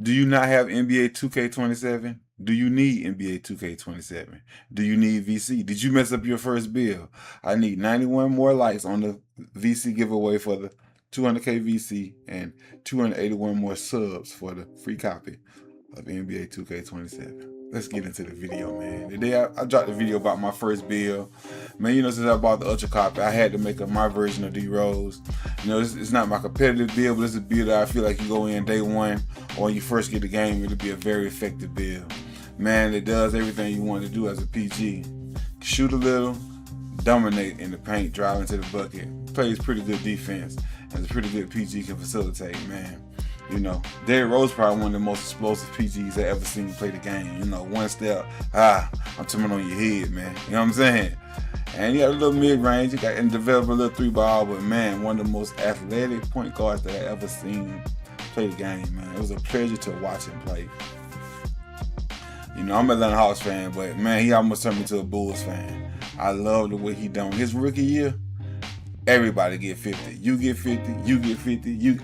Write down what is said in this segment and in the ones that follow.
Do you not have NBA 2K27? Do you need NBA 2K27? Do you need VC? Did you mess up your first build? I need 91 more likes on the VC giveaway for the 200K VC and 281 more subs for the free copy of NBA 2K27. Let's get into the video, man. Today I dropped a video about my first build. Man, you know, since I bought the Ultra copy, I had to make my version of DERRICK ROSE. You know, it's not my competitive build, but it's a build that I feel like you go in day one or when you first get the game, it'll be a very effective build. Man, it does everything you want to do as a PG. Shoot a little, dominate in the paint, drive into the bucket. Plays pretty good defense, and it's a pretty good PG can facilitate, man. You know, DERRICK ROSE probably one of the most explosive PGs I ever seen play the game. You know, one step, I'm turning on your head, man. You know what I'm saying? And you got a little mid-range, you got and develop a little 3-ball, but man, one of the most athletic point guards that I ever seen play the game, man. It was a pleasure to watch him play. You know, I'm an Atlanta Hawks fan, but man, he almost turned me to a Bulls fan. I love the way he done his rookie year. Everybody get 50. You get 50. You get 50. You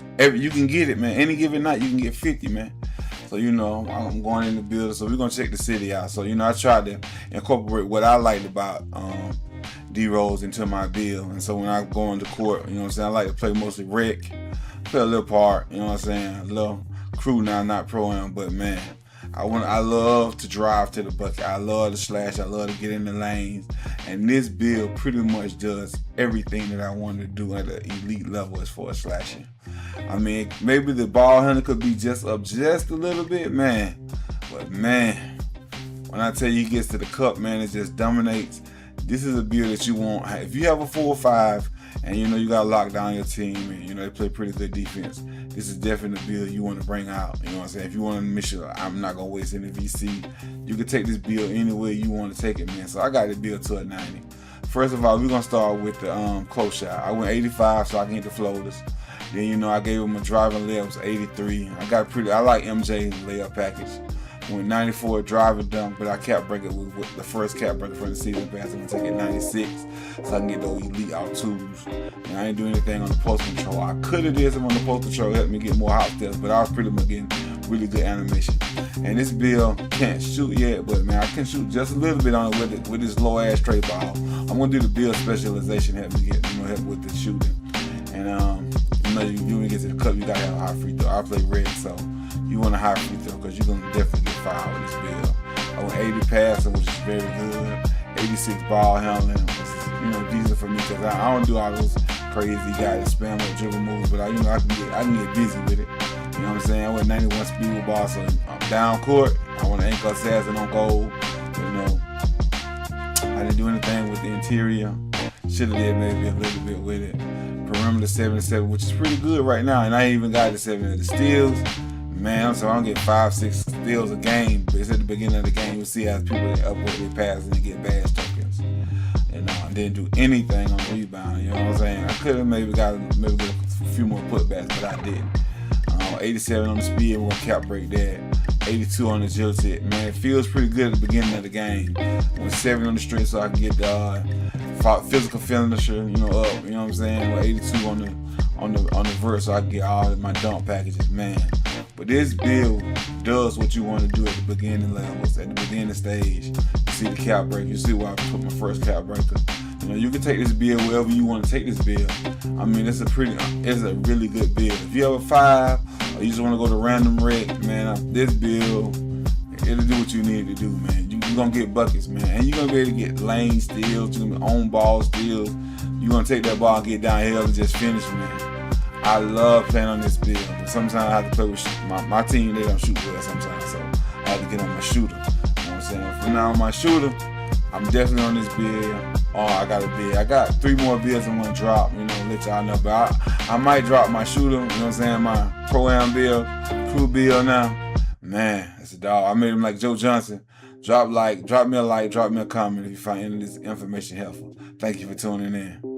can get it, man. Any given night, you can get 50, man. So, you know, I'm going in the building. So we're going to check the city out. So, you know, I tried to incorporate what I liked about DERRICK ROSE into my build. And so when I go on the court, you know what I'm saying, I like to play mostly rec. Play a little part, you know what I'm saying, a little crew now, not pro-am, but man, I love to drive to the bucket. I love to slash. I love to get in the lanes. And this build pretty much does everything that I want to do at an elite level as far as slashing. I mean, maybe the ball handler could be just up just a little bit, man. But man, when I tell you he gets to the cup, man, it just dominates. This is a build that you want. If you have a 4 or 5, and you know you got to lock down your team, and you know they play pretty good defense, this is definitely a build you want to bring out. You know what I'm saying? If you want to make sure I'm not gonna waste any VC, you can take this build any way you want to take it, man. So I got this build to a 90. First of all, we're gonna start with the close shot. I went 85 so I can hit the floaters. Then you know I gave him a driving layup, was 83. I like MJ layup package. Went 94 driving dunk, but I cap break it with the first cap breaker for the season pass. I'm gonna take it 96 so I can get those elite out twos. And I ain't doing anything on the post control. I could have did some on the post control, helped me get more hot steps, but I was pretty much getting really good animation. And this build can't shoot yet, but man, I can shoot just a little bit on it with this low ass straight ball. I'm gonna do the build specialization, help me get help with the shooting. And you know, you when you get to the cup, you gotta have a high free throw. I play red, so you want a high free throw because you're gonna definitely get fouled with this build. I went 80 passing, which is very good. 86 ball handling, which is, you know, decent for me because I don't do all those crazy guys spam with dribble moves, but I can get busy with it. You know what I'm saying? I went 91 speed with ball, so I'm down court. I want to ankle assassin on goal. You know, I didn't do anything with the interior. Should have did maybe a little bit with it. Perimeter 77, which is pretty good right now, and I ain't even got the 7 of the steals. Man, so I don't get 5-6 steals a game, but it's at the beginning of the game. You'll see how people upward their passes and get bad tokens. And I didn't do anything on rebound. You know what I'm saying? I could have maybe get a few more putbacks, but I didn't. 87 on the speed, we're gonna cap break that. 82 on the agility. Man, it feels pretty good at the beginning of the game. With 7 on the straight, so I can get the physical finisher, you know, up. You know what I'm saying? With 82 on the verse, so I can get all of my dunk packages, man. But this build does what you want to do at the beginning levels, at the beginning stage. You see the cap break. You see where I put my first cap breaker. You know, you can take this build wherever you want to take this build. I mean, it's a really good build. If you have a 5 or you just want to go to random rec, man, this build, it'll do what you need to do, man. You're going to get buckets, man. And you're going to be able to get lane steals, you're going to be on ball steals. You're going to take that ball and get downhill and just finish, man. I love playing on this build, but sometimes I have to play with my team. They don't shoot well sometimes, so I have to get on my shooter. You know what I'm saying? From now on my shooter, I'm definitely on this build. Oh, I got a build. I got 3 more builds I'm gonna drop. You know, let y'all know. But I might drop my shooter. You know what I'm saying? My pro-am build, crew build now. Man, it's a dog. I made him like Joe Johnson. Drop me a like, drop me a comment if you find any of this information helpful. Thank you for tuning in.